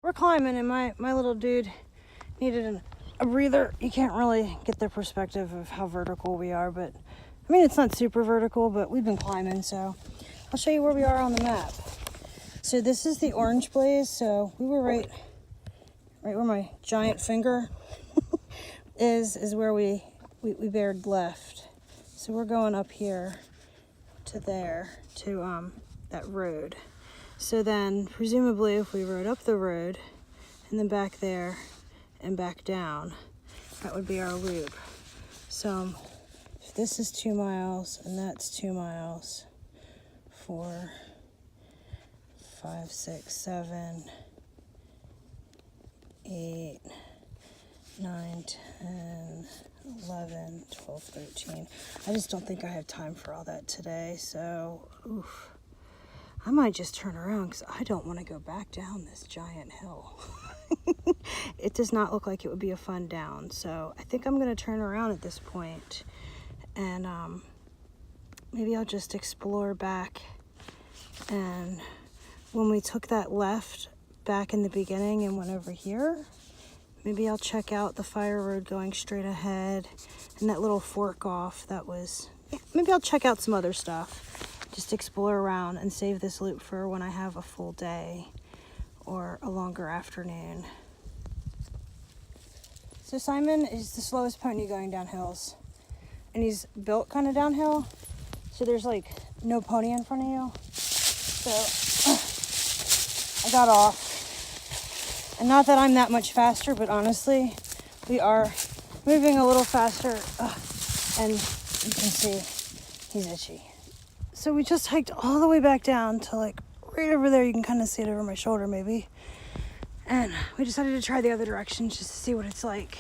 We're climbing, and my little dude needed a breather. You can't really get the perspective of how vertical we are, but I mean, it's not super vertical, but we've been climbing, so I'll show you where we are on the map. So this is the orange blaze, so we were right where my giant finger is where we bared left. So we're going up here to there, to that road. So then, presumably, if we rode up the road, and then back there, and back down, that would be our loop. So, if this is 2 miles, and that's 2 miles, 4, 5, 6, 7, 8, 9, 10, 11, 12, 13. I just don't think I have time for all that today, so, oof. I might just turn around because I don't want to go back down this giant hill. It does not look like it would be a fun down, so I think I'm going to turn around at this point, and maybe I'll just explore back. And when we took that left back in the beginning and went over here, maybe I'll check out the fire road going straight ahead and that little fork off that was, yeah, maybe I'll check out some other stuff. Just explore around and save this loop for when I have a full day or a longer afternoon. So Simon is the slowest pony going down hills, and he's built kind of downhill, so there's like no pony in front of you. So I got off, and not that I'm that much faster, but honestly we are moving a little faster, and you can see he's itchy. So we just hiked all the way back down to like right over there. You can kind of see it over my shoulder maybe. And we decided to try the other direction just to see what it's like.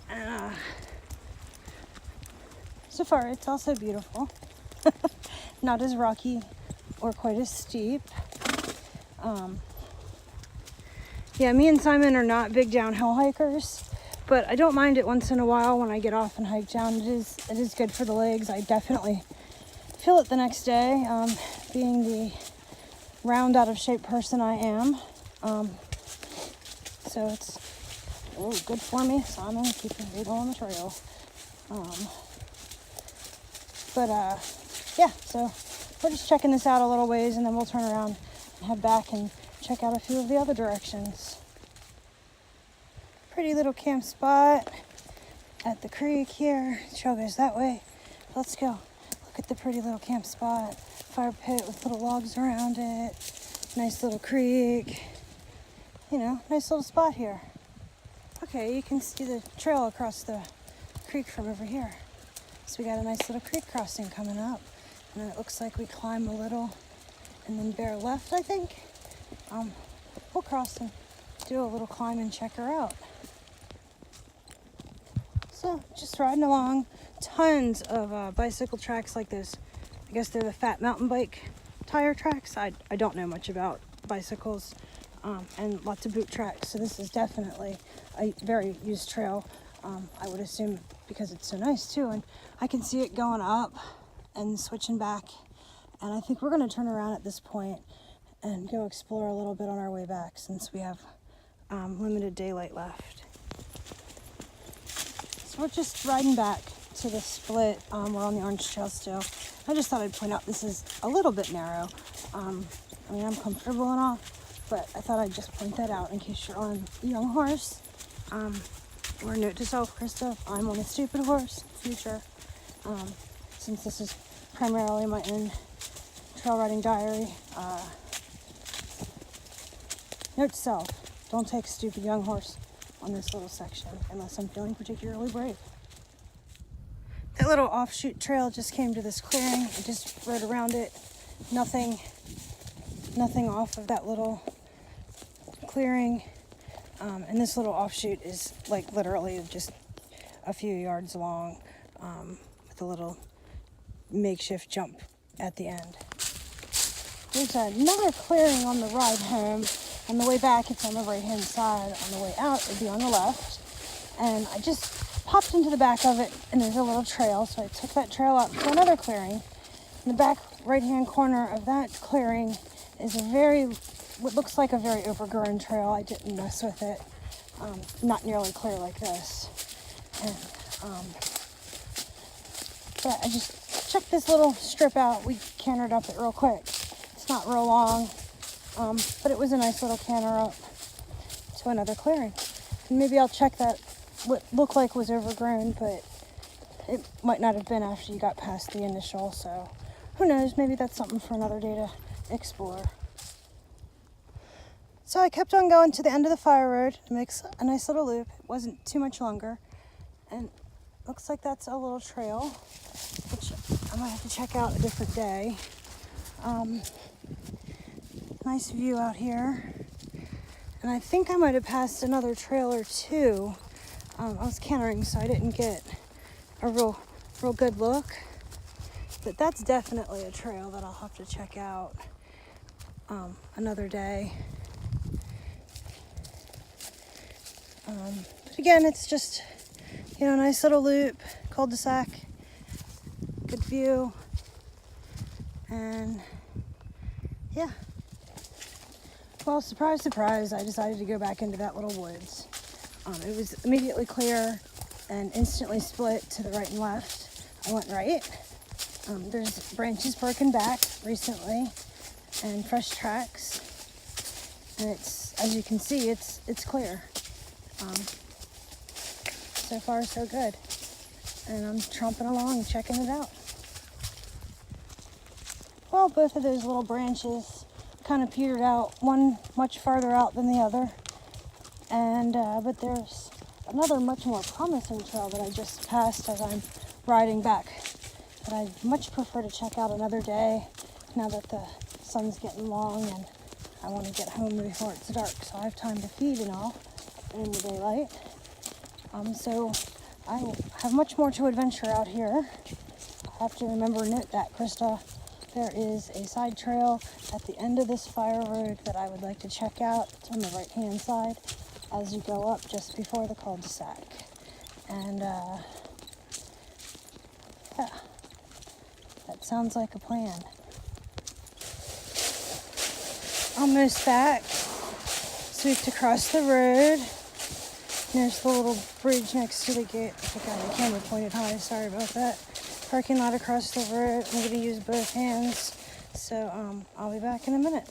And so far it's also beautiful. Not as rocky or quite as steep. Yeah, me and Simon are not big downhill hikers, but I don't mind it once in a while when I get off and hike down. It is good for the legs. I definitely feel it the next day, being the round out of shape person I am. So it's good for me. Simon, keeping me on the trail. Yeah, so we're just checking this out a little ways, and then we'll turn around and head back and check out a few of the other directions. Pretty little camp spot at the creek here. The trail goes that way. Let's go. Look at the pretty little camp spot. Fire pit with little logs around it. Nice little creek. You know, nice little spot here. Okay, you can see the trail across the creek from over here. So we got a nice little creek crossing coming up. And then it looks like we climb a little and then bear left, I think. We'll cross and do a little climb and check her out. So just riding along. Tons of bicycle tracks like this. I guess they're the fat mountain bike tire tracks. I don't know much about bicycles, and lots of boot tracks. So this is definitely a very used trail. I would assume because it's so nice too. And I can see it going up and switching back. And I think we're going to turn around at this point and go explore a little bit on our way back since we have limited daylight left. So we're just riding back to the split. We're on the orange trail still. I just thought I'd point out this is a little bit narrow. I mean, I'm comfortable and all, but I thought I'd just point that out in case you're on a young horse. Or note to self, Krista, I'm on a stupid horse in the future. Since this is primarily my own trail riding diary. Note to self, don't take a stupid young horse on this little section unless I'm feeling particularly brave. That little offshoot trail just came to this clearing. I just rode around it. Nothing off of that little clearing. And this little offshoot is like literally just a few yards long, with a little makeshift jump at the end. There's another clearing on the ride home. On the way back, it's on the right-hand side. On the way out, it'd be on the left. And I just popped into the back of it, and there's a little trail, so I took that trail out to another clearing. In the back right-hand corner of that clearing is a very what looks like a very overgrown trail. I didn't mess with it. Not nearly clear like this. And, but I just checked this little strip out. We cantered up it real quick. It's not real long, but it was a nice little canter up to another clearing. And maybe I'll check that what looked like was overgrown, but it might not have been after you got past the initial, so who knows, maybe that's something for another day to explore. So I kept on going to the end of the fire road. It makes a nice little loop. It wasn't too much longer, and looks like that's a little trail, which I might have to check out a different day. Nice view out here. And I think I might have passed another trail or two. I was cantering, so I didn't get a real good look. But that's definitely a trail that I'll have to check out another day. But again, it's just, you know, a nice little loop, cul-de-sac, good view, and yeah. Well, surprise, surprise, I decided to go back into that little woods. It was immediately clear and instantly split to the right and left. I went right. There's branches broken back recently and fresh tracks. And it's, as you can see, it's clear. So far, so good. And I'm tromping along, checking it out. Well, both of those little branches kind of petered out, one much farther out than the other, and but there's another much more promising trail that I just passed as I'm riding back that I'd much prefer to check out another day now that the sun's getting long and I want to get home before it's dark so I have time to feed and all in the daylight. So I have much more to adventure out here. I have to remember, note that, Krista. There is a side trail at the end of this fire road that I would like to check out. It's on the right-hand side as you go up just before the cul-de-sac. And, yeah, that sounds like a plan. Almost back. Sweeped across the road. There's the little bridge next to the gate. I forgot my camera pointed high, sorry about that. Parking lot across the road. I'm going to use both hands, so I'll be back in a minute.